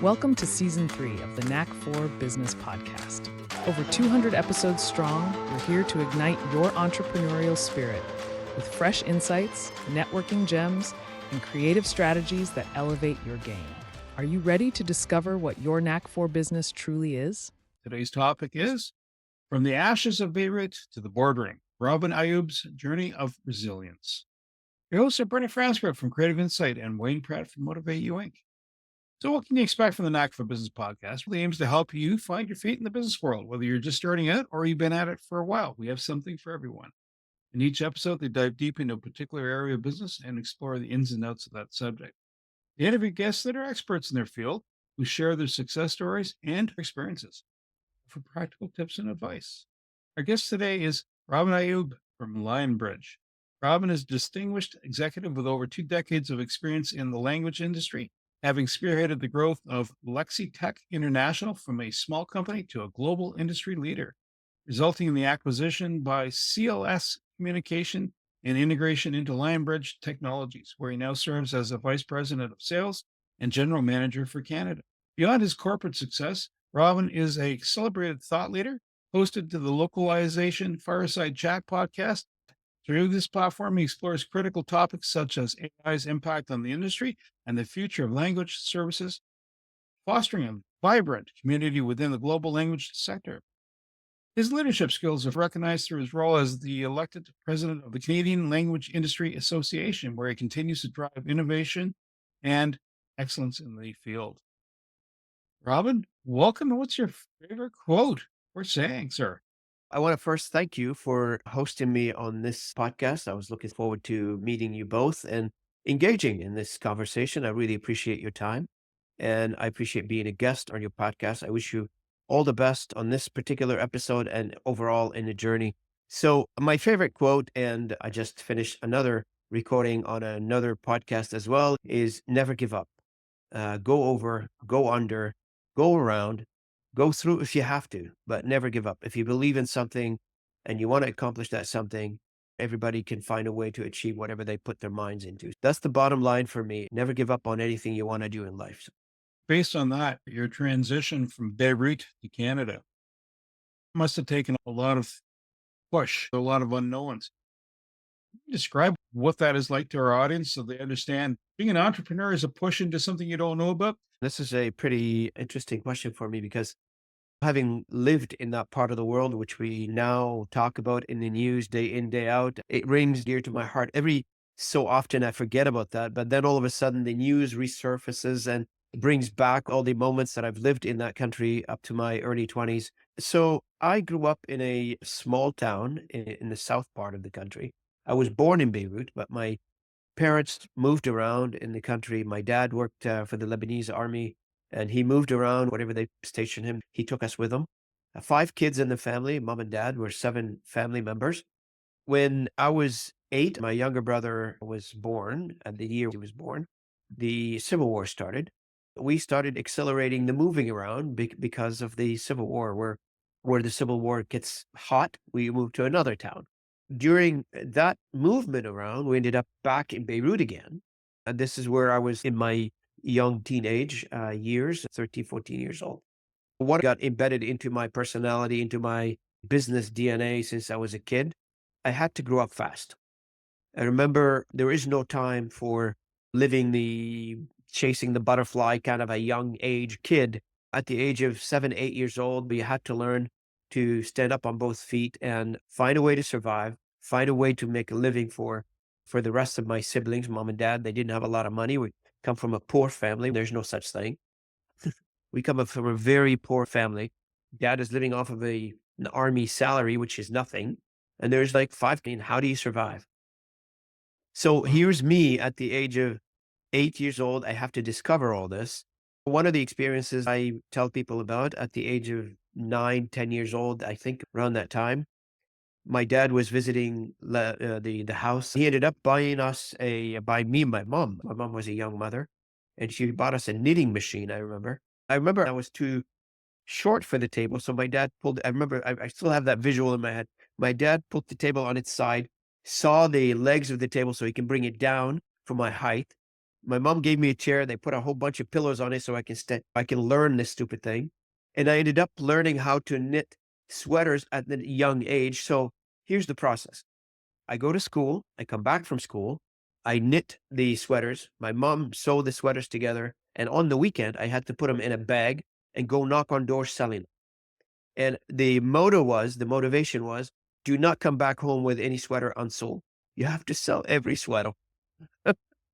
Welcome to Season 3 of the Knack for Business podcast. Over 200 episodes strong, we're here to ignite your entrepreneurial spirit with fresh insights, networking gems, and creative strategies that elevate your game. Are you ready to discover what your Knack for Business truly is? Today's topic is From the Ashes of Beirut to the Boardroom, Robin Ayoub's Journey of Resilience. Your hosts are Bernie Franscott from Creative Insight and Wayne Pratt from Motivate You Inc. So what can you expect from the Knack for Business podcast? It aims to help you find your feet in the business world, whether you're just starting out or you've been at it for a while. We have something for everyone. In each episode, they dive deep into a particular area of business and explore the ins and outs of that subject. They interview guests that are experts in their field who share their success stories and experiences for practical tips and advice. Our guest today is Robin Ayoub from Lionbridge. Robin is a distinguished executive with over 2 decades of experience in the language industry, having spearheaded the growth of LexiTech International from a small company to a global industry leader, resulting in the acquisition by CLS Communication and integration into Lionbridge Technologies, where he now serves as a vice president of sales and general manager for Canada. Beyond his corporate success, Robin is a celebrated thought leader, hosted to the Localization Fireside Chat podcast. Through this platform, he explores critical topics such as AI's impact on the industry and the future of language services, fostering a vibrant community within the global language sector. His leadership skills are recognized through his role as the elected president of the Canadian Language Industry Association, where he continues to drive innovation and excellence in the field. Robin, welcome. What's your favorite quote or saying, sir? I want to first thank you for hosting me on this podcast. I was looking forward to meeting you both and engaging in this conversation. I really appreciate your time and I appreciate being a guest on your podcast. I wish you all the best on this particular episode and overall in the journey. So, my favorite quote, and I just finished another recording on another podcast as well, is never give up. Go over, go under, go around, go through if you have to, but never give up. If you believe in something and you want to accomplish that something, everybody can find a way to achieve whatever they put their minds into. That's the bottom line for me. Never give up on anything you want to do in life. Based on that, your transition from Beirut to Canada must have taken a lot of push, a lot of unknowns. Describe what that is like to our audience so they understand being an entrepreneur is a push into something you don't know about. This is a pretty interesting question for me because having lived in that part of the world, which we now talk about in the news day in, day out, it rings dear to my heart. Every so often I forget about that, but then all of a sudden the news resurfaces and brings back all the moments that I've lived in that country up to my early 20s. So I grew up in a small town in the south part of the country. I was born in Beirut, but my parents moved around in the country. My dad worked for the Lebanese army and he moved around, whatever they stationed him. He took us with him. 5 kids in the family, mom and dad were 7 family members. When I was 8, my younger brother was born, and the year he was born, the Civil War started. We started accelerating the moving around because of the Civil War. Where the Civil War gets hot, we moved to another town. During that movement around, we ended up back in Beirut again. And this is where I was in my young teenage years, 13, 14 years old. What got embedded into my personality, into my business DNA since I was a kid, I had to grow up fast. I remember there is no time for living the chasing the butterfly kind of a young age kid. At the age of 7, 8 years old, we had to learn to stand up on both feet and find a way to survive, find a way to make a living for the rest of my siblings, mom and dad. They didn't have a lot of money. We come from a poor family. There's no such thing. We come from a very poor family. Dad is living off of an army salary, which is nothing. And there's like 5. How do you survive? So here's me at the age of 8 years old. I have to discover all this. One of the experiences I tell people about at the age of 9, 10 years old, I think around that time, my dad was visiting the house. He ended up buying me and my mom. My mom was a young mother and she bought us a knitting machine. I remember I was too short for the table. So my dad I remember, I still have that visual in my head. My dad put the table on its side, saw the legs of the table so he can bring it down for my height. My mom gave me a chair. They put a whole bunch of pillows on it so I can learn this stupid thing. And I ended up learning how to knit sweaters at the young age. So here's the process. I go to school, I come back from school, I knit the sweaters. My mom sewed the sweaters together. And on the weekend, I had to put them in a bag and go knock on doors selling them. And the motivation was, do not come back home with any sweater unsold. You have to sell every sweater.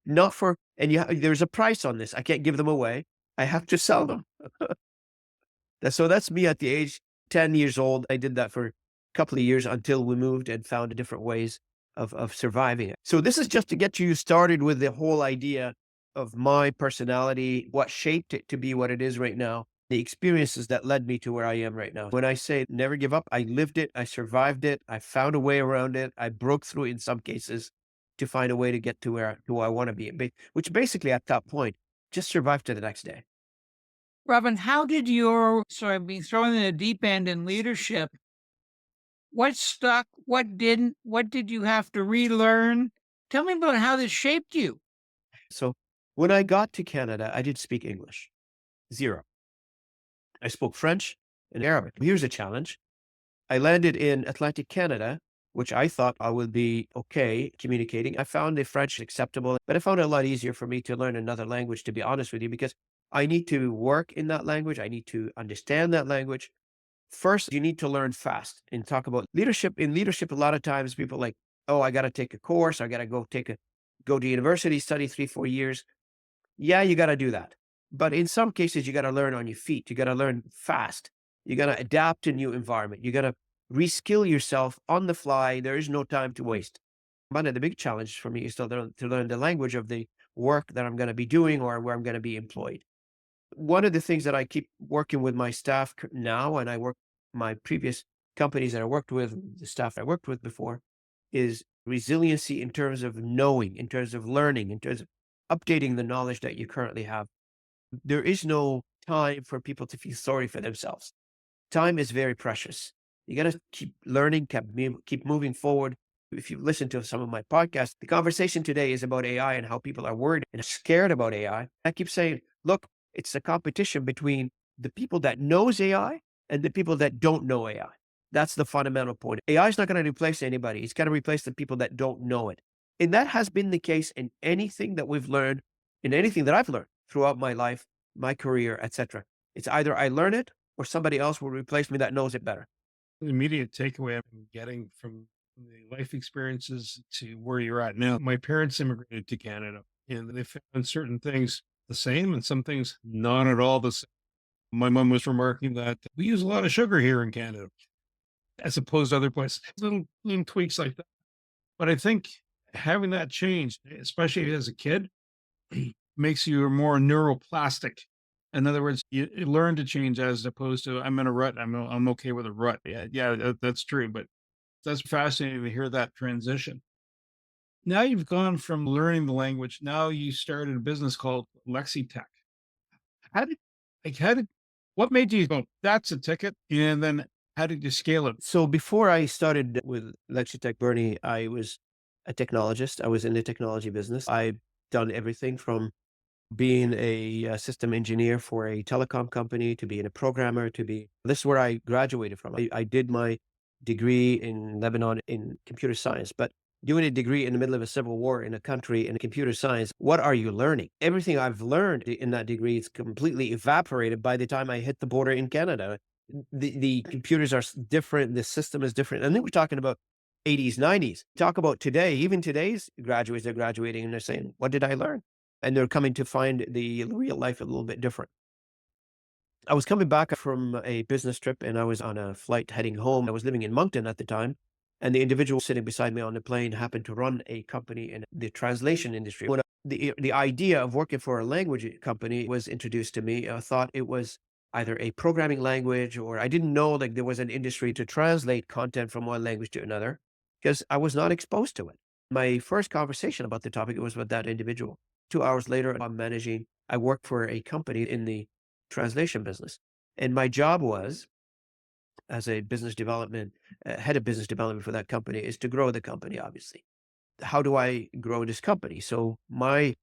Not for, and there's a price on this. I can't give them away. I have to sell them. So that's me at the age 10 years old. I did that for a couple of years until we moved and found different ways of surviving it. So this is just to get you started with the whole idea of my personality, what shaped it to be what it is right now, the experiences that led me to where I am right now. When I say never give up, I lived it, I survived it, I found a way around it, I broke through in some cases to find a way to get to who I want to be, which basically at that point, just survive to the next day. Robin, how did being thrown in the deep end in leadership, what stuck, what didn't, what did you have to relearn? Tell me about how this shaped you. So when I got to Canada, I did speak English, zero. I spoke French and Arabic. Here's a challenge. I landed in Atlantic Canada, which I thought I would be okay communicating. I found the French acceptable, but I found it a lot easier for me to learn another language, to be honest with you, because I need to work in that language. I need to understand that language. First, you need to learn fast and talk about leadership. In leadership, a lot of times people like, oh, I got to take a course. I got to go to university, study 3-4 years. Yeah, you got to do that. But in some cases, you got to learn on your feet. You got to learn fast. You got to adapt to new environment. You got to reskill yourself on the fly. There is no time to waste. One of the big challenges for me is to learn the language of the work that I'm going to be doing or where I'm going to be employed. One of the things that I keep working with my staff now, and I work my previous companies that I worked with, the staff I worked with before, is resiliency in terms of knowing, in terms of learning, in terms of updating the knowledge that you currently have. There is no time for people to feel sorry for themselves. Time is very precious. You got to keep learning, keep moving forward. If you listen to some of my podcasts, the conversation today is about AI and how people are worried and scared about AI. I keep saying, look, it's a competition between the people that knows AI and the people that don't know AI. That's the fundamental point. AI is not going to replace anybody. It's going to replace the people that don't know it. And that has been the case in anything that we've learned, in anything that I've learned throughout my life, my career, etc. It's either I learn it or somebody else will replace me that knows it better. The immediate takeaway I'm getting from the life experiences to where you're at now. My parents immigrated to Canada and they found certain things the same and some things not at all the same. My mom was remarking that we use a lot of sugar here in Canada as opposed to other places. Little tweaks like that. But I think having that change, especially as a kid, makes you more neuroplastic. In other words, you learn to change as opposed to I'm in a rut. I'm okay with a rut. Yeah, that's true. But that's fascinating to hear that transition. Now you've gone from learning the language. Now you started a business called LexiTech. How did, how did, what made you go, that's a ticket? And then how did you scale it? So before I started with LexiTech, Bernie, I was a technologist. I was in the technology business. I've done everything from being a system engineer for a telecom company to being a programmer this is where I graduated from. I did my degree in Lebanon in computer science, but doing a degree in the middle of a civil war in a country in computer science, what are you learning? Everything I've learned in that degree is completely evaporated by the time I hit the border in Canada. The computers are different, the system is different. And then we're talking about 80s, 90s. Talk about today, even today's graduates, they're graduating and they're saying, what did I learn? And they're coming to find the real life a little bit different. I was coming back from a business trip and I was on a flight heading home. I was living in Moncton at the time. And the individual sitting beside me on the plane happened to run a company in the translation industry. When the idea of working for a language company was introduced to me, I thought it was either a programming language or I didn't know like there was an industry to translate content from one language to another because I was not exposed to it. My first conversation about the topic was with that individual. 2 hours later, I worked for a company in the translation business. And my job was, as a business development, head of business development for that company, is to grow the company, obviously. How do I grow this company? So my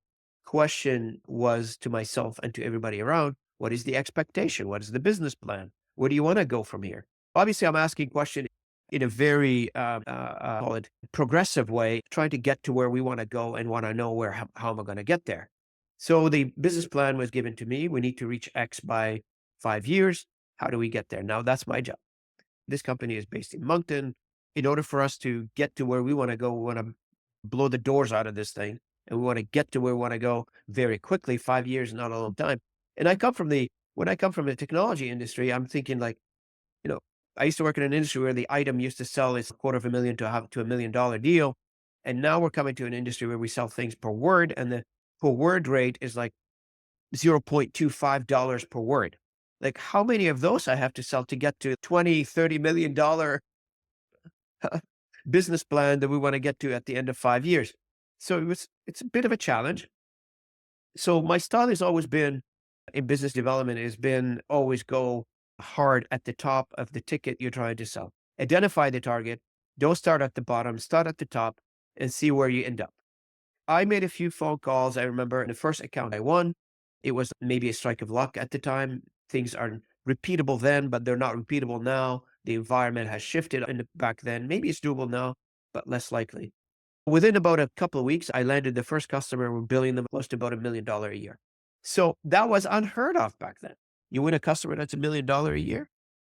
question was to myself and to everybody around, what is the expectation? What is the business plan? Where do you want to go from here? Obviously, I'm asking question in a very call it progressive way, trying to get to where we want to go and want to know how am I going to get there. So the business plan was given to me. We need to reach X by 5 years. How do we get there? Now that's my job. This company is based in Moncton. In order for us to get to where we want to go, we want to blow the doors out of this thing, and we want to get to where we want to go very quickly. 5 years is not a long time. And when I come from the technology industry, I'm thinking like, you know, I used to work in an industry where the item used to sell is $250,000 to $1 million deal. And now we're coming to an industry where we sell things per word, and the per word rate is like $0.25 per word. Like, how many of those I have to sell to get to $20-30 million business plan that we want to get to at the end of 5 years? So it's a bit of a challenge. So my style has always been in business development has been always go hard at the top of the ticket you're trying to sell. Identify the target. Don't start at the bottom, start at the top and see where you end up. I made a few phone calls. I remember the first account I won, it was maybe a strike of luck at the time. Things are repeatable then, but they're not repeatable now. The environment has shifted back then. Maybe it's doable now, but less likely. Within about a couple of weeks, I landed the first customer. We're billing them close to about $1 million a year. So that was unheard of back then. You win a customer that's $1 million a year,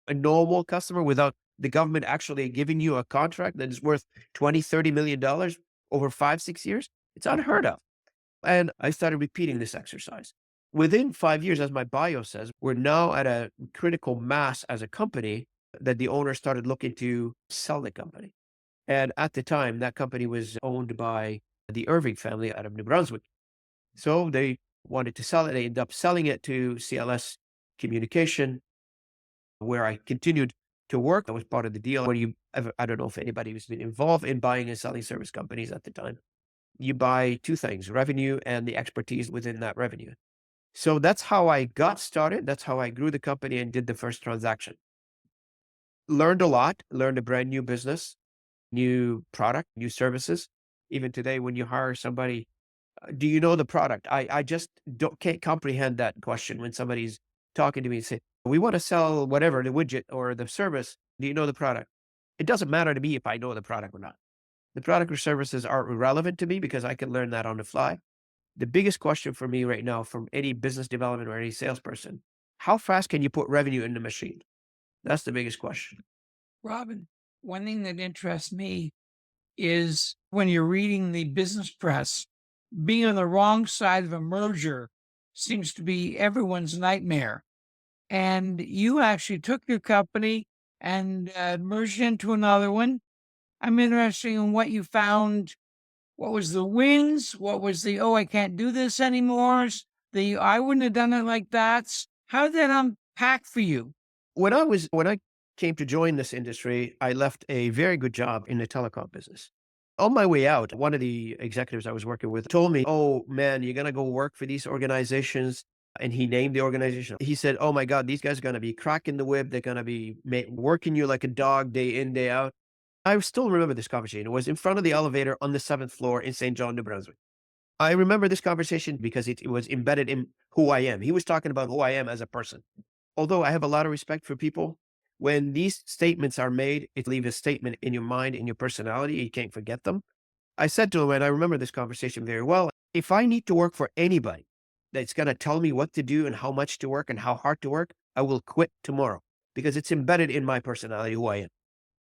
a normal customer without the government actually giving you a contract that is worth $20-30 million over 5-6 years. It's unheard of. And I started repeating this exercise. Within 5 years, as my bio says, we're now at a critical mass as a company that the owner started looking to sell the company. And at the time, that company was owned by the Irving family out of New Brunswick. So they wanted to sell it. They ended up selling it to CLS Communication, where I continued to work. I was part of the deal. I don't know if anybody was been involved in buying and selling service companies at the time. You buy two things, revenue and the expertise within that revenue. So that's how I got started. That's how I grew the company and did the first transaction. Learned a lot, learned a brand new business, new product, new services. Even today, when you hire somebody, do you know the product? I just can't comprehend that question when somebody's talking to me and say, we want to sell whatever, the widget or the service. Do you know the product? It doesn't matter to me if I know the product or not. The product or services are irrelevant to me because I can learn that on the fly. The biggest question for me right now from any business development or any salesperson, how fast can you put revenue in the machine? That's the biggest question. Robin, one thing that interests me is when you're reading the business press, being on the wrong side of a merger seems to be everyone's nightmare. And you actually took your company and merged into another one. I'm interested in what you found. What was the wins? What was the, oh, I can't do this anymore? The, I wouldn't have done it like that. How did that unpack for you? When I came to join this industry, I left a very good job in the telecom business. On my way out, one of the executives I was working with told me, oh man, you're going to go work for these organizations. And he named the organization. He said, oh my God, these guys are going to be cracking the whip. They're going to be working you like a dog day in, day out. I still remember this conversation. It was in front of the elevator on the 7th floor in St. John, New Brunswick. I remember this conversation because it was embedded in who I am. He was talking about who I am as a person. Although I have a lot of respect for people, when these statements are made, it leaves a statement in your mind, in your personality. You can't forget them. I said to him, and I remember this conversation very well, if I need to work for anybody that's going to tell me what to do and how much to work and how hard to work, I will quit tomorrow because it's embedded in my personality, who I am.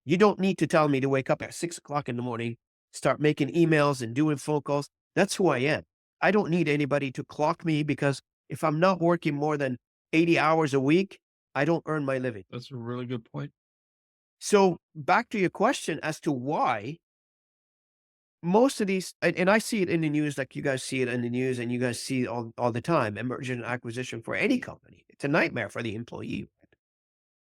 You don't need to tell me to wake up at 6 o'clock in the morning, start making emails and doing phone calls. That's who I am. I don't need anybody to clock me because if I'm not working more than 80 hours a week, I don't earn my living. That's a really good point. So back to your question as to why most of these, and I see it in the news, like you guys see it in the news and you guys see it all the time, merger and acquisition for any company. It's a nightmare for the employee.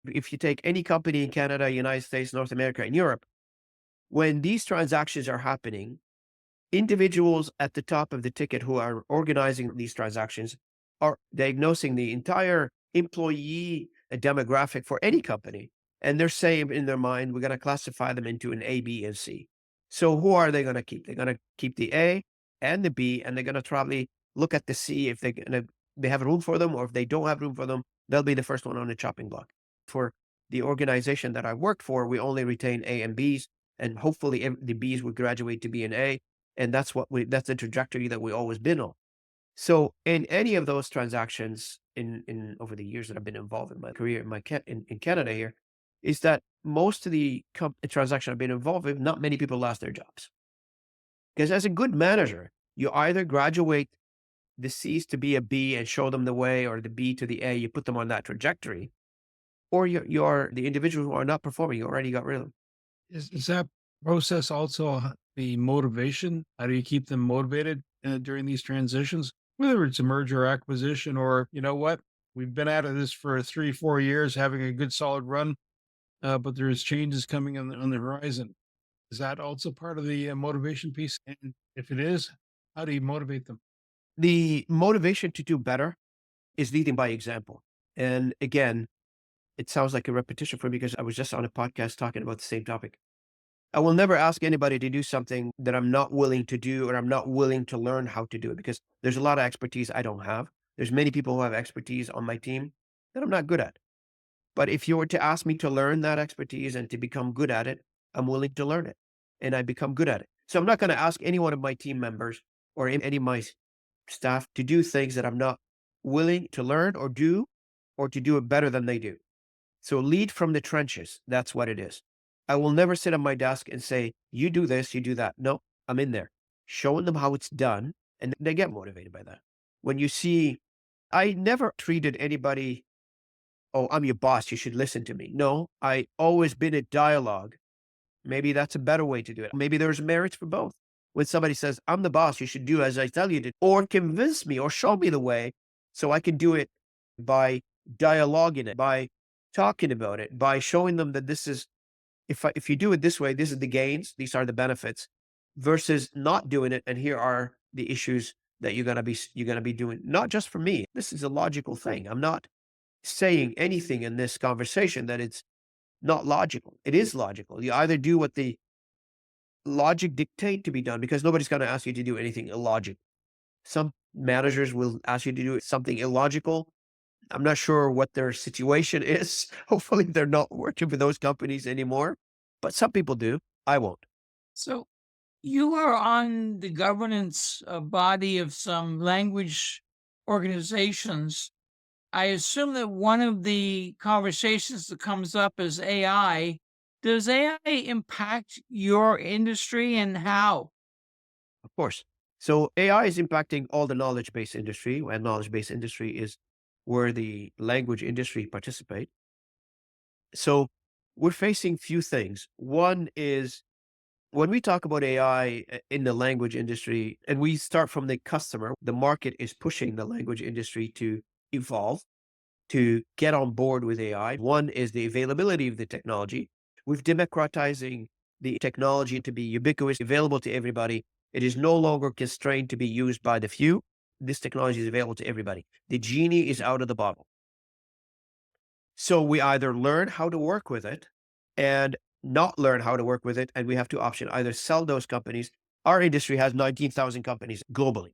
If you take any company in Canada, United States, North America, and Europe, when these transactions are happening, individuals at the top of the ticket who are organizing these transactions are diagnosing the entire employee demographic for any company. And they're saying in their mind, we're going to classify them into an A, B, and C. So who are they going to keep? They're going to keep the A and the B, and they're going to probably look at to see if they have room for them, or if they don't have room for them, they'll be the first one on the chopping block. For the organization that I worked for, we only retain A and Bs, and hopefully the Bs would graduate to be an A. And that's the trajectory that we always been on. So in any of those transactions in over the years that I've been involved in my career in Canada here, is that most of the transaction I've been involved with, not many people lost their jobs. Because as a good manager, you either graduate the C's to be a B and show them the way, or the B to the A, you put them on that trajectory, or you're the individuals who are not performing, you already got rid of them. Is that process also the motivation? How do you keep them motivated during these transitions? Whether it's a merger or acquisition, or you know what, we've been out of this for 3, 4 years, having a good solid run, but there's changes coming on the horizon. Is that also part of the motivation piece? And if it is, how do you motivate them? The motivation to do better is leading by example. And again, it sounds like a repetition for me because I was just on a podcast talking about the same topic. I will never ask anybody to do something that I'm not willing to do, or I'm not willing to learn how to do it, because there's a lot of expertise I don't have. There's many people who have expertise on my team that I'm not good at. But if you were to ask me to learn that expertise and to become good at it, I'm willing to learn it, and I become good at it. So I'm not going to ask any one of my team members or any of my staff to do things that I'm not willing to learn or do, or to do it better than they do. So lead from the trenches. That's what it is. I will never sit on my desk and say, you do this, you do that. No, I'm in there showing them how it's done, and they get motivated by that. When you see, I never treated anybody, oh, I'm your boss, you should listen to me. No, I always been a dialogue. Maybe that's a better way to do it. Maybe there's merits for both. When somebody says, I'm the boss, you should do as I tell you to, or convince me or show me the way so I can do it by dialoguing it, by talking about it, by showing them that this is, if you do it this way, this is the gains, these are the benefits, versus not doing it. And here are the issues that you're going to be doing, not just for me. This is a logical thing. I'm not saying anything in this conversation that it's not logical. It is logical. You either do what the logic dictate to be done, because nobody's going to ask you to do anything illogical. Some managers will ask you to do something illogical. I'm not sure what their situation is. Hopefully they're not working for those companies anymore, but some people do. I won't. So you are on the governance body of some language organizations. I assume that one of the conversations that comes up is AI. Does AI impact your industry, and how? Of course. So AI is impacting all the knowledge-based industry, and knowledge-based industry is where the language industry participate. So we're facing few things. One is, when we talk about AI in the language industry, and we start from the customer, the market is pushing the language industry to evolve, to get on board with AI. One is the availability of the technology. We've democratizing the technology to be ubiquitous, available to everybody. It is no longer constrained to be used by the few. This technology is available to everybody. The genie is out of the bottle. So we either learn how to work with it and not learn how to work with it, and we have two options: either sell those companies. Our industry has 19,000 companies globally.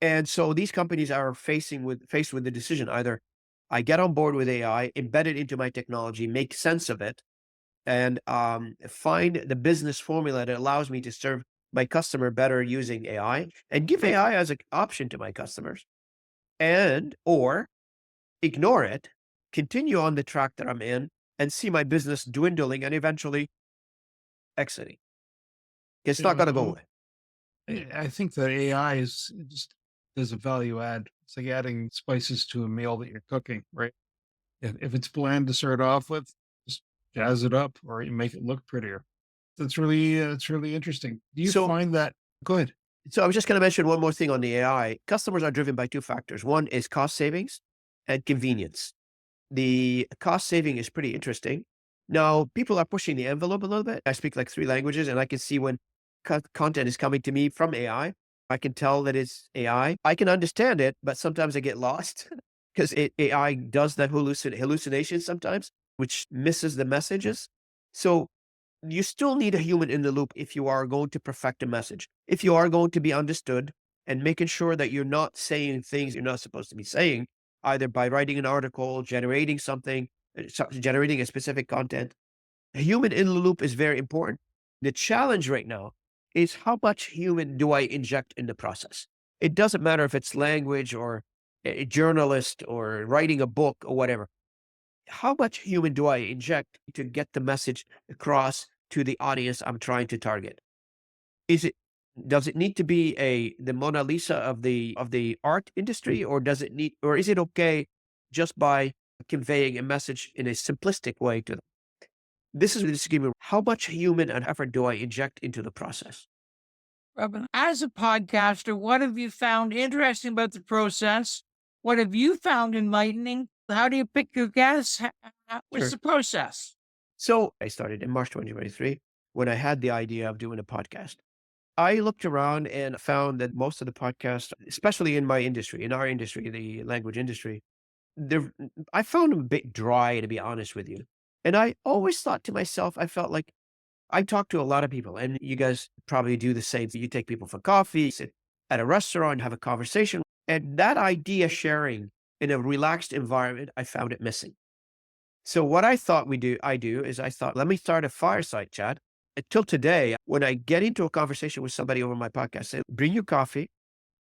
And so these companies are faced with the decision: either I get on board with AI, embed it into my technology, make sense of it, and find the business formula that allows me to serve my customer better using AI, and give AI as an option to my customers, and or ignore it, continue on the track that I'm in, and see my business dwindling and eventually exiting. It's not going to go away. I think that AI is just as a value add. It's like adding spices to a meal that you're cooking, right? If it's bland to start off with, just jazz it up, or you make it look prettier. That's really interesting. Do you So- find that good? So I was just going to mention one more thing on the AI. Customers are driven by two factors. One is cost savings and convenience. The cost saving is pretty interesting. Now, people are pushing the envelope a little bit. I speak like 3 languages, and I can see when content is coming to me from AI. I can tell that it's AI. I can understand it, but sometimes I get lost because AI does that hallucination sometimes, which misses the messages. So you still need a human in the loop if you are going to perfect a message. If you are going to be understood, and making sure that you're not saying things you're not supposed to be saying, either by writing an article, generating something, generating a specific content. A human in the loop is very important. The challenge right now is how much human do I inject in the process? It doesn't matter if it's language or a journalist or writing a book or whatever. How much human do I inject to get the message across to the audience I'm trying to target? Is it does it need to be the Mona Lisa of the art industry, or does it need, or is it okay just by conveying a message in a simplistic way to them? This is the disagreement. How much human and effort do I inject into the process? Robin, as a podcaster, what have you found interesting about the process? What have you found enlightening? How do you pick your guests? What's Sure. the process? So I started in March 2023 when I had the idea of doing a podcast. I looked around and found that most of the podcasts, especially in my industry, in our industry, the language industry, they're, I found them a bit dry, to be honest with you. And I always thought to myself, I felt like I talk to a lot of people, and you guys probably do the same. You take people for coffee, sit at a restaurant, have a conversation, and that idea sharing in a relaxed environment, I found it missing. So what I do is I thought, let me start a fireside chat. Until today, when I get into a conversation with somebody over my podcast, I say, bring your coffee,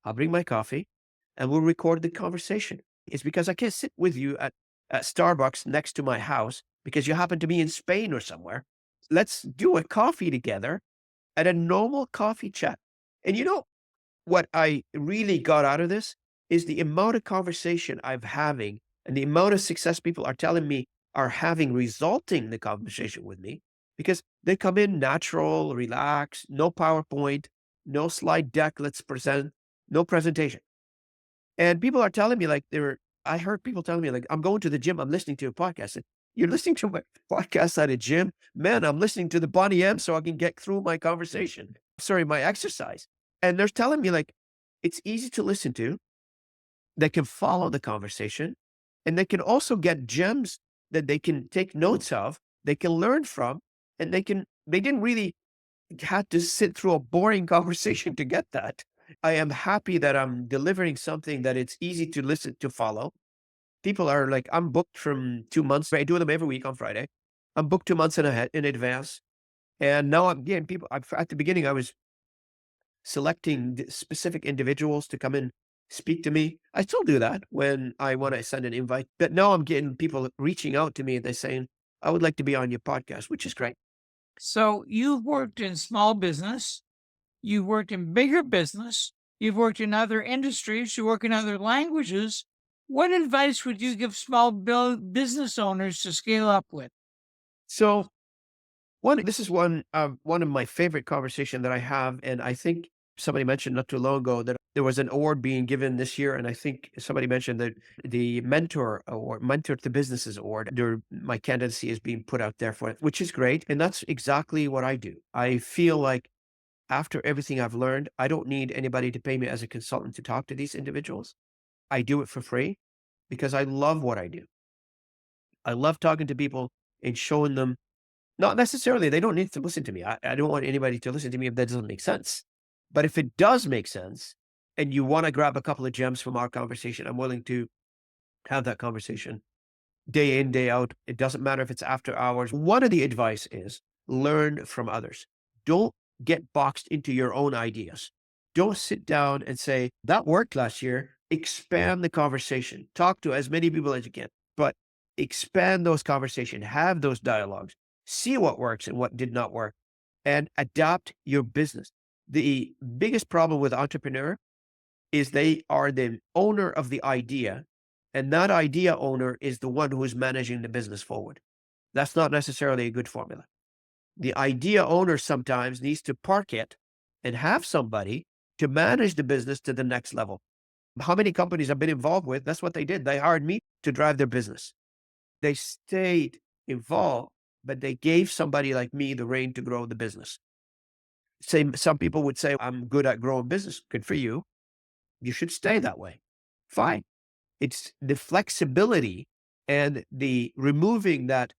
I'll bring my coffee, and we'll record the conversation. It's because I can't sit with you at Starbucks next to my house because you happen to be in Spain or somewhere. Let's do a coffee together at a normal coffee chat. And you know what I really got out of this is the amount of conversation I'm having and the amount of success people are telling me are having resulting the conversation with me, because they come in natural, relaxed, no PowerPoint, no slide deck, let's present, no presentation. And people are telling me I heard people telling me like, I'm going to the gym, I'm listening to a podcast. And you're listening to my podcast at a gym? Man, I'm listening to the Bonnie M so I can get through my conversation. Sorry, my exercise. And they're telling me like, it's easy to listen to. They can follow the conversation, and they can also get gems that they can take notes of, they can learn from, and they didn't really had to sit through a boring conversation to get that. I am happy that I'm delivering something that it's easy to listen to follow. People are like, I'm booked from 2 months. I do them every week on Friday. I'm booked 2 months in advance. And now I'm getting people. At the beginning, I was selecting specific individuals to come and speak to me. I still do that when I want to send an invite. But now I'm getting people reaching out to me and they're saying, I would like to be on your podcast, which is great. So you've worked in small business, you've worked in bigger business, you've worked in other industries, you work in other languages. What advice would you give small business owners to scale up with? So this is one of my favorite conversation that I have. And I think somebody mentioned not too long ago that there was an award being given this year. And I think somebody mentioned that the Mentor Award, Mentor to Businesses Award, my candidacy is being put out there for it, which is great. And that's exactly what I do. I feel like after everything I've learned, I don't need anybody to pay me as a consultant to talk to these individuals. I do it for free because I love what I do. I love talking to people and showing them, not necessarily, they don't need to listen to me. I don't want anybody to listen to me if that doesn't make sense. But if it does make sense and you want to grab a couple of gems from our conversation, I'm willing to have that conversation day in, day out. It doesn't matter if it's after hours. One of the advice is learn from others. Don't get boxed into your own ideas. Don't sit down and say, that worked last year. Expand the conversation. Talk to as many people as you can, but expand those conversations, have those dialogues, see what works and what did not work, and adapt your business. The biggest problem with entrepreneur is they are the owner of the idea, and that idea owner is the one who is managing the business forward. That's not necessarily a good formula. The idea owner sometimes needs to park it and have somebody to manage the business to the next level. How many companies I've been involved with, that's what they did. They hired me to drive their business. They stayed involved, but they gave somebody like me the rein to grow the business. Some people would say, I'm good at growing business. Good for you. You should stay that way. Fine. It's the flexibility and the removing that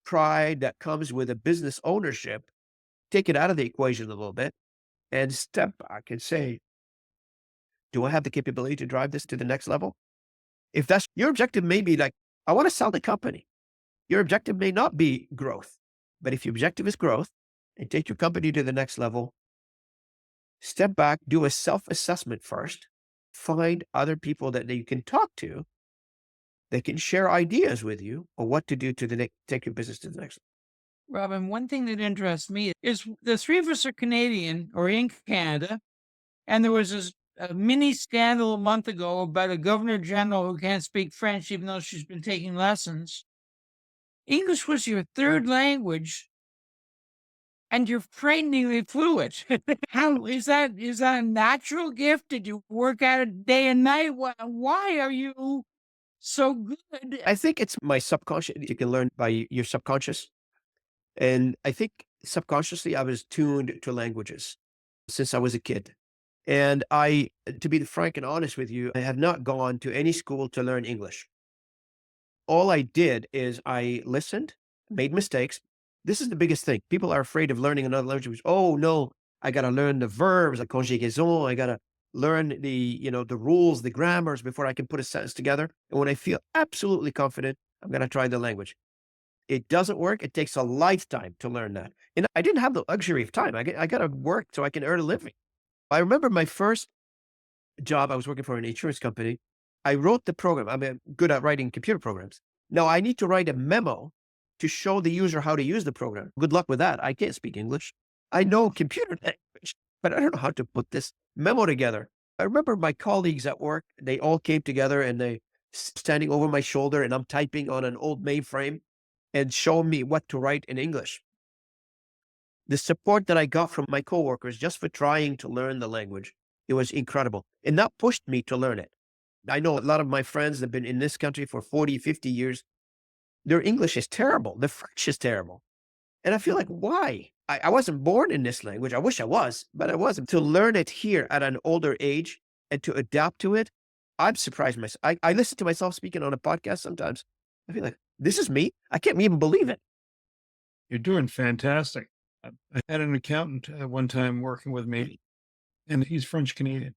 pride that comes with a business ownership, take it out of the equation a little bit and step back and say, Do I have the capability to drive this to the next level? If that's your objective, may be like, I want to sell the company. Your objective may not be growth, but if your objective is growth and take your company to the next level, step back, do a self-assessment first, find other people that you can talk to that can share ideas with you on what to do to take your business to the next level. Robin, one thing that interests me is the three of us are Canadian or in Canada, and there was a mini scandal a month ago about a governor general who can't speak French, even though she's been taking lessons. English was your third language, and you're frighteningly fluent. How is that? Is that a natural gift? Did you work at it day and night? Why are you so good? I think it's my subconscious. You can learn by your subconscious. And I think subconsciously I was tuned to languages since I was a kid. And to be frank and honest with you, I have not gone to any school to learn English. All I did is I listened, made mistakes. This is the biggest thing. People are afraid of learning another language. Oh no, I got to learn the verbs, like conjugaison. I got to learn the rules, the grammars before I can put a sentence together. And when I feel absolutely confident, I'm going to try the language. It doesn't work. It takes a lifetime to learn that. And I didn't have the luxury of time. I got to work so I can earn a living. I remember my first job, I was working for an insurance company. I wrote the program. I'm good at writing computer programs. Now I need to write a memo to show the user how to use the program. Good luck with that. I can't speak English. I know computer language, but I don't know how to put this memo together. I remember my colleagues at work, they all came together and they standing over my shoulder and I'm typing on an old mainframe and showing me what to write in English. The support that I got from my coworkers just for trying to learn the language, it was incredible. And that pushed me to learn it. I know a lot of my friends that have been in this country for 40, 50 years. Their English is terrible. Their French is terrible. And I feel like, why? I wasn't born in this language. I wish I was, but I wasn't. To learn it here at an older age and to adapt to it, I'm surprised myself. I listen to myself speaking on a podcast sometimes. I feel like, this is me? I can't even believe it. You're doing fantastic. I had an accountant at one time working with me, and he's French Canadian.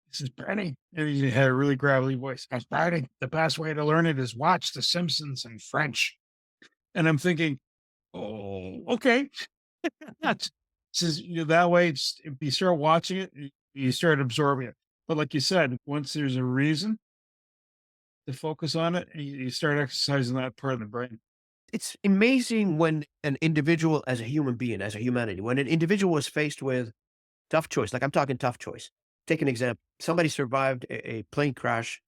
He says, Bernie, and he had a really gravelly voice. He goes, Bernie, the best way to learn it is watch The Simpsons in French. And I'm thinking, oh, okay. That's says that way. If you start watching it, you start absorbing it. But like you said, once there's a reason to focus on it, you start exercising that part of the brain. It's amazing when an individual as a human being, as a humanity, when an individual is faced with tough choice, like I'm talking tough choice. Take an example. Somebody survived a plane crash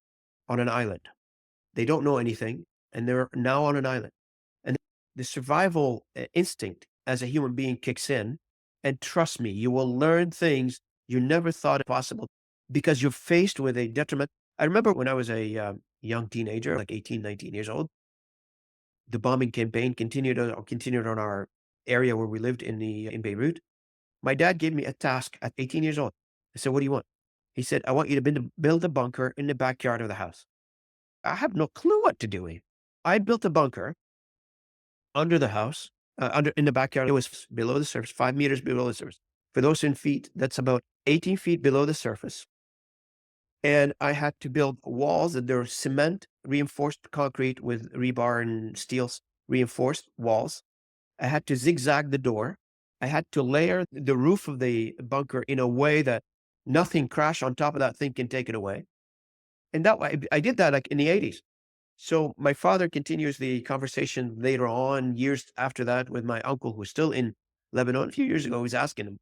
on an island. They don't know anything, and they're now on an island. And the survival instinct as a human being kicks in. And trust me, you will learn things you never thought possible because you're faced with a detriment. I remember when I was a young teenager, like 18, 19 years old, the bombing campaign continued on our area where we lived in Beirut. My dad gave me a task at 18 years old. I said, what do you want? He said, I want you to build a bunker in the backyard of the house. I have no clue what to do. I built a bunker under the house, in the backyard. It was below the surface, 5 meters below the surface. For those in feet, that's about 18 feet below the surface. And I had to build walls that they're cement reinforced concrete with rebar and steel reinforced walls. I had to zigzag the door. I had to layer the roof of the bunker in a way that nothing crashed on top of that thing can take it away. And that way, I did that like in the 80s. So my father continues the conversation later on, years after that, with my uncle who's still in Lebanon. A few years ago, he was asking him,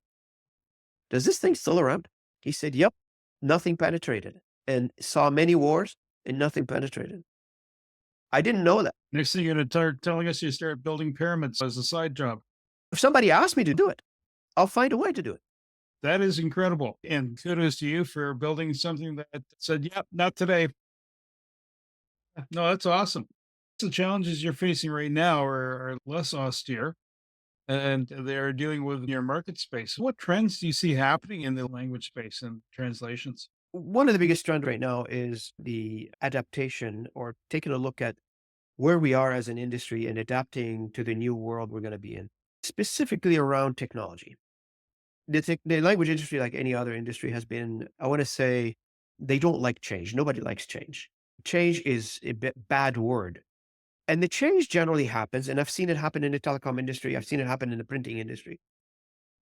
does this thing still around? He said, yep, nothing penetrated, and saw many wars and nothing penetrated. I didn't know that. Next thing you're going to start telling us, you start building pyramids as a side job. If somebody asked me to do it, I'll find a way to do it. That is incredible. And kudos to you for building something that said, yep, not today. No, that's awesome. The challenges you're facing right now are less austere, and they're dealing with your market space. What trends do you see happening in the language space and translations? One of the biggest trends right now is the adaptation, or taking a look at where we are as an industry and adapting to the new world we're going to be in, specifically around technology. The language industry, like any other industry, has been, I want to say, they don't like change. Nobody likes change. Change is a bit bad word. And the change generally happens, and I've seen it happen in the telecom industry. I've seen it happen in the printing industry.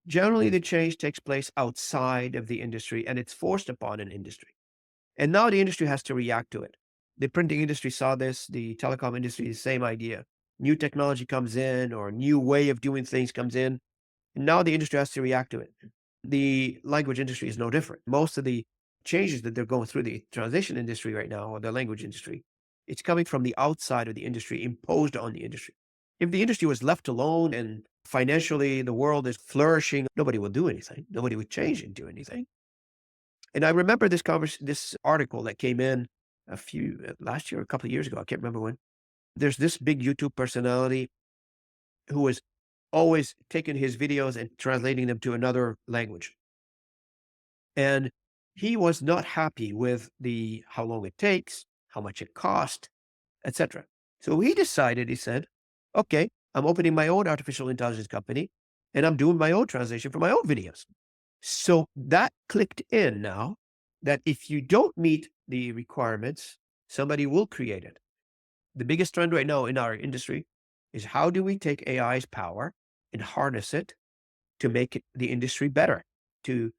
Generally, the change takes place outside of the industry and it's forced upon an industry. And now the industry has to react to it. The printing industry saw this, the telecom industry, the same idea. New technology comes in or a new way of doing things comes in. And now the industry has to react to it. The language industry is no different. Most of the changes that they're going through the translation industry right now, or the language industry, it's coming from the outside of the industry, imposed on the industry. If the industry was left alone and financially the world is flourishing, nobody will do anything. Nobody would change and do anything. And I remember this article that came in last year, a couple of years ago. I can't remember when. There's this big YouTube personality who was always taking his videos and translating them to another language. And he was not happy with how long it takes, how much it costs, etc. So he said, okay, I'm opening my own artificial intelligence company and I'm doing my own translation for my own videos. So that clicked in now that if you don't meet the requirements, somebody will create it. The biggest trend right now in our industry is how do we take AI's power and harness it to make the industry better, to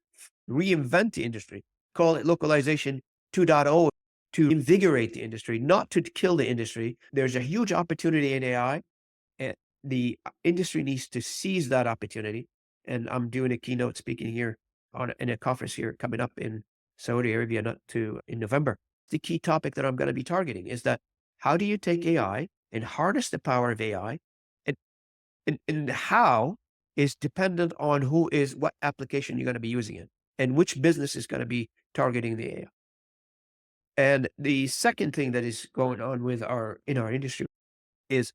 reinvent the industry, call it localization 2.0, to invigorate the industry, not to kill the industry. There's a huge opportunity in AI, and the industry needs to seize that opportunity. And I'm doing a keynote speaking here in a conference here coming up in Saudi Arabia in November. The key topic that I'm going to be targeting is that how do you take AI and harness the power of AI, and how is dependent on what application you're going to be using it and which business is going to be targeting the AI. And the second thing that is going on in our industry is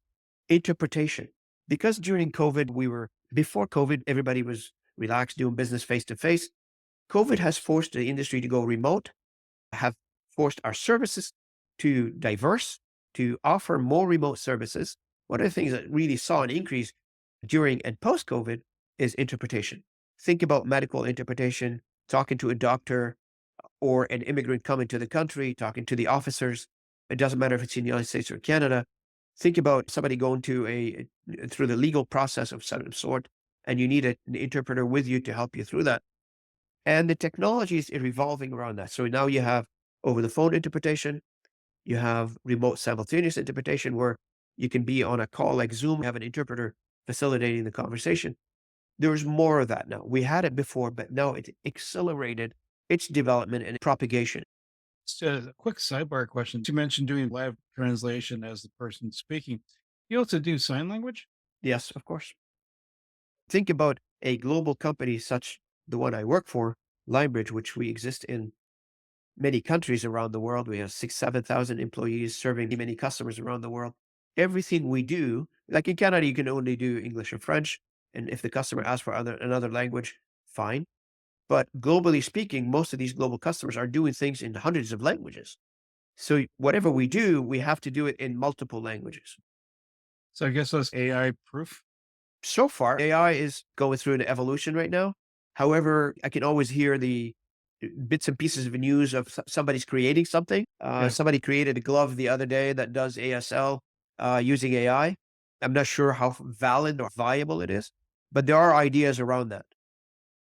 interpretation. Because during COVID, before COVID, everybody was relaxed doing business face to face. COVID has forced the industry to go remote, have forced our services to diverse, to offer more remote services. One of the things that really saw an increase during and post-COVID is interpretation. Think about medical interpretation, talking to a doctor or an immigrant coming to the country, talking to the officers. It doesn't matter if it's in the United States or Canada. Think about somebody going through the legal process of some sort, and you need an interpreter with you to help you through that. And the technology is revolving around that. So now you have over the phone interpretation, you have remote simultaneous interpretation where you can be on a call like Zoom, have an interpreter facilitating the conversation. There's more of that now. We had it before, but now it accelerated its development and propagation. Just a quick sidebar question. You mentioned doing live translation as the person speaking. You also do sign language? Yes, of course. Think about a global company such the one I work for, Lionbridge, which we exist in many countries around the world. We have 7,000 employees serving many customers around the world. Everything we do, like in Canada, you can only do English or French. And if the customer asks for another language, fine. But globally speaking, most of these global customers are doing things in hundreds of languages. So whatever we do, we have to do it in multiple languages. So I guess that's AI proof. So far, AI is going through an evolution right now. However, I can always hear the bits and pieces of news of somebody's creating something. Yeah. Somebody created a glove the other day that does ASL using AI. I'm not sure how valid or viable it is, but there are ideas around that.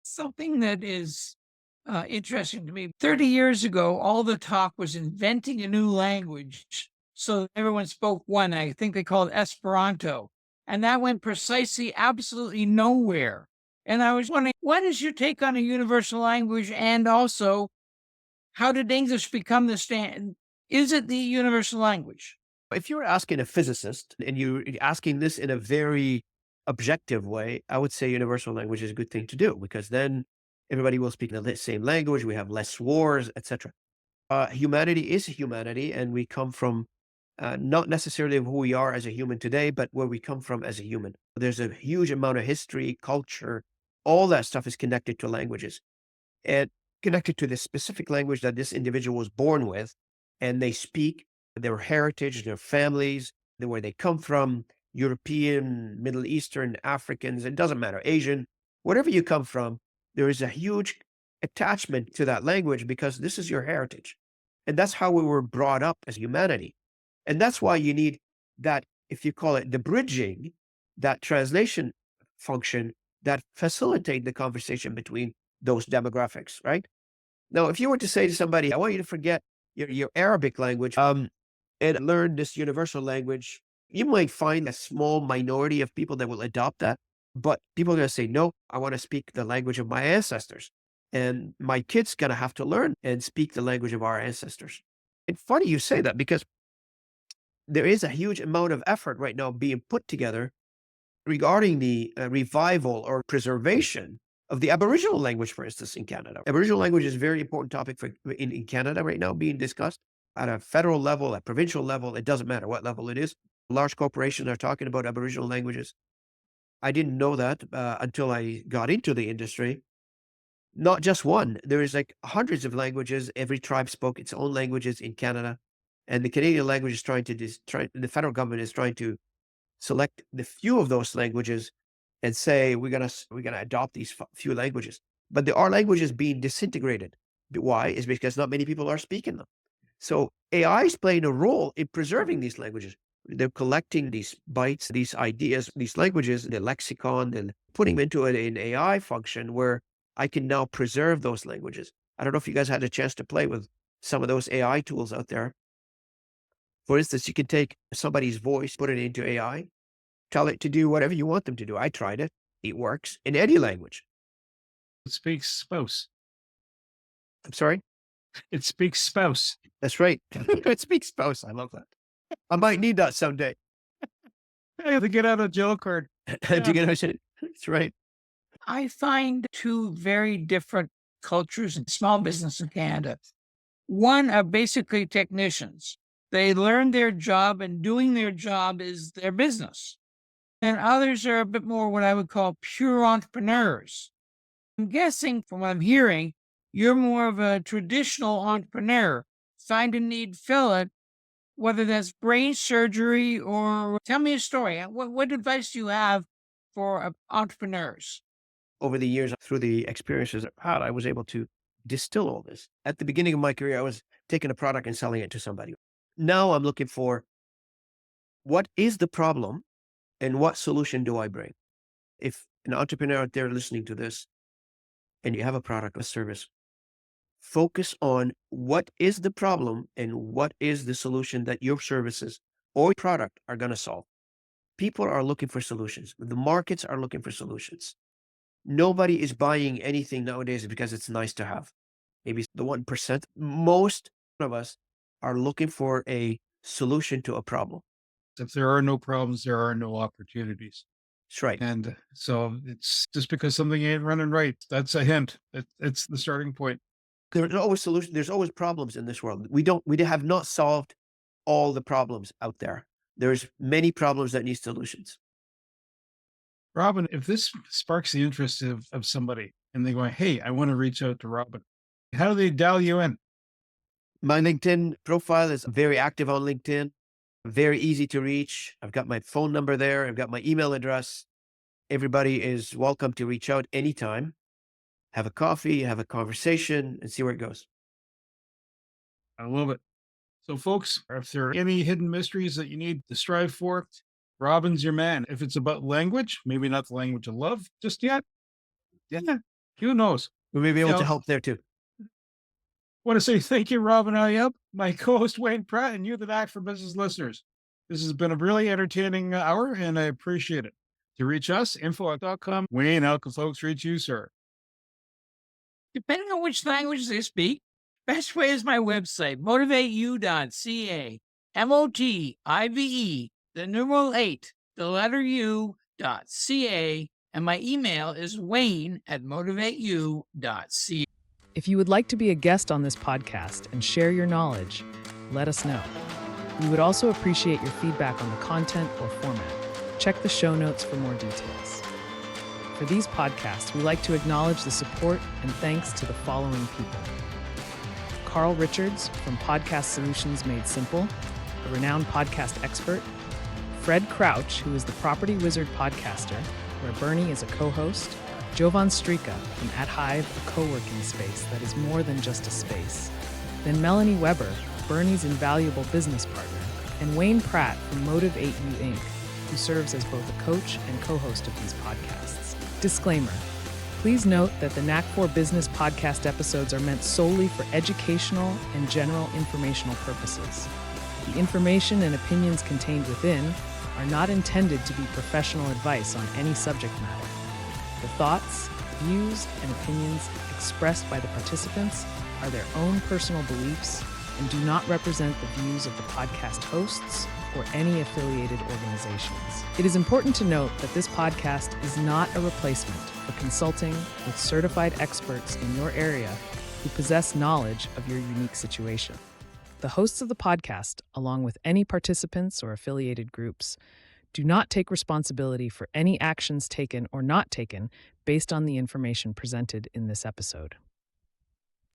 Something that is interesting to me. 30 years ago, all the talk was inventing a new language. So everyone spoke one. I think they called it Esperanto. And that went precisely, absolutely nowhere. And I was wondering, what is your take on a universal language? And also, how did English become the standard? Is it the universal language? If you're asking a physicist and you're asking this in a very objective way, I would say universal language is a good thing to do because then everybody will speak the same language. We have less wars, etc. Humanity is humanity, and we come from not necessarily who we are as a human today, but where we come from as a human. There's a huge amount of history, culture, all that stuff is connected to languages and connected to the specific language that this individual was born with, and they speak their heritage, their families, where they come from, European, Middle Eastern, Africans, it doesn't matter, Asian, wherever you come from, There is a huge attachment to that language because this is your heritage. And that's how we were brought up as humanity. And that's why you need that, if you call it the bridging, that translation function that facilitate the conversation between those demographics, right? Now, if you were to say to somebody, I want you to forget your Arabic language and learn this universal language, you might find a small minority of people that will adopt that. But people are going to say, no, I want to speak the language of my ancestors. And my kid's going to have to learn and speak the language of our ancestors. It's funny you say that because there is a huge amount of effort right now being put together regarding the revival or preservation of the Aboriginal language, for instance, in Canada. Aboriginal language is a very important topic in Canada right now being discussed at a federal level, at provincial level. It doesn't matter what level it is. Large corporations are talking about Aboriginal languages. I didn't know that until I got into the industry. Not just one. There is like hundreds of languages. Every tribe spoke its own languages in Canada. And the Canadian language is the federal government is trying to select the few of those languages and say, we're gonna adopt these few languages. But there are languages being disintegrated. Why? Is because not many people are speaking them. So AI is playing a role in preserving these languages. They're collecting these bytes, these ideas, these languages, the lexicon, and putting them into an AI function where I can now preserve those languages. I don't know if you guys had a chance to play with some of those AI tools out there. For instance, you can take somebody's voice, put it into AI, tell it to do whatever you want them to do. I tried it. It works in any language. It speaks spouse. I'm sorry? It speaks spouse. That's right. It speaks spouse. I love that. I might need that someday. I have to get out a jail card. To get out. That's right. I find two very different cultures in small business in Canada. One are basically technicians. They learn their job, and doing their job is their business. And others are a bit more what I would call pure entrepreneurs. I'm guessing from what I'm hearing, you're more of a traditional entrepreneur. Find a need, fill it, whether that's brain surgery or tell me a story. What advice do you have for entrepreneurs? Over the years, through the experiences I've had, I was able to distill all this. At the beginning of my career, I was taking a product and selling it to somebody. Now I'm looking for what is the problem and what solution do I bring? If an entrepreneur out there listening to this and you have a product or service, focus on what is the problem and what is the solution that your services or product are going to solve. People are looking for solutions. The markets are looking for solutions. Nobody is buying anything nowadays because it's nice to have. Maybe the 1%. Most of us are looking for a solution to a problem. If there are no problems, there are no opportunities. That's right. And so it's just because something ain't running right. That's a hint. It's the starting point. There's always solutions. There's always problems in this world. We have not solved all the problems out there. There's many problems that need solutions. Robin, if this sparks the interest of somebody and they go, hey, I want to reach out to Robin, how do they dial you in? My LinkedIn profile is very active on LinkedIn, very easy to reach. I've got my phone number there. I've got my email address. Everybody is welcome to reach out anytime. Have a coffee, have a conversation, and see where it goes. I love it. So folks, if there are any hidden mysteries that you need to strive for, Robin's your man. If it's about language, maybe not the language of love just yet. Yeah, who knows? We may be able to help there too. Want to say thank you, Robin Ayoub, my co-host Wayne Pratt, and you, the Knack for Business listeners. This has been a really entertaining hour, and I appreciate it. To reach us, info@.com. Wayne, how can folks reach you, sir? Depending on which language they speak, best way is my website, motivateyou.ca, MOTIVE, the numeral 8, the letter U.ca, and my email is wayne@motivateyou.ca. If you would like to be a guest on this podcast and share your knowledge, let us know. We would also appreciate your feedback on the content or format. Check the show notes for more details. For these podcasts, we like to acknowledge the support and thanks to the following people. Carl Richards from Podcast Solutions Made Simple, a renowned podcast expert. Fred Crouch, who is the Property Wizard podcaster, where Bernie is a co-host. Jovan Strika from At Hive, a co-working space that is more than just a space. Then Melanie Weber, Bernie's invaluable business partner, and Wayne Pratt from Motivate You Inc., who serves as both a coach and co-host of these podcasts. Disclaimer. Please note that the Knack for Business podcast episodes are meant solely for educational and general informational purposes. The information and opinions contained within are not intended to be professional advice on any subject matter. The thoughts, views, and opinions expressed by the participants are their own personal beliefs and do not represent the views of the podcast hosts or any affiliated organizations. It is important to note that this podcast is not a replacement for consulting with certified experts in your area who possess knowledge of your unique situation. The hosts of the podcast, along with any participants or affiliated groups, do not take responsibility for any actions taken or not taken based on the information presented in this episode.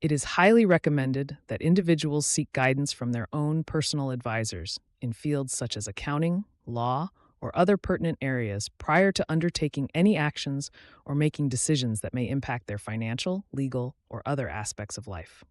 It is highly recommended that individuals seek guidance from their own personal advisors in fields such as accounting, law, or other pertinent areas prior to undertaking any actions or making decisions that may impact their financial, legal, or other aspects of life.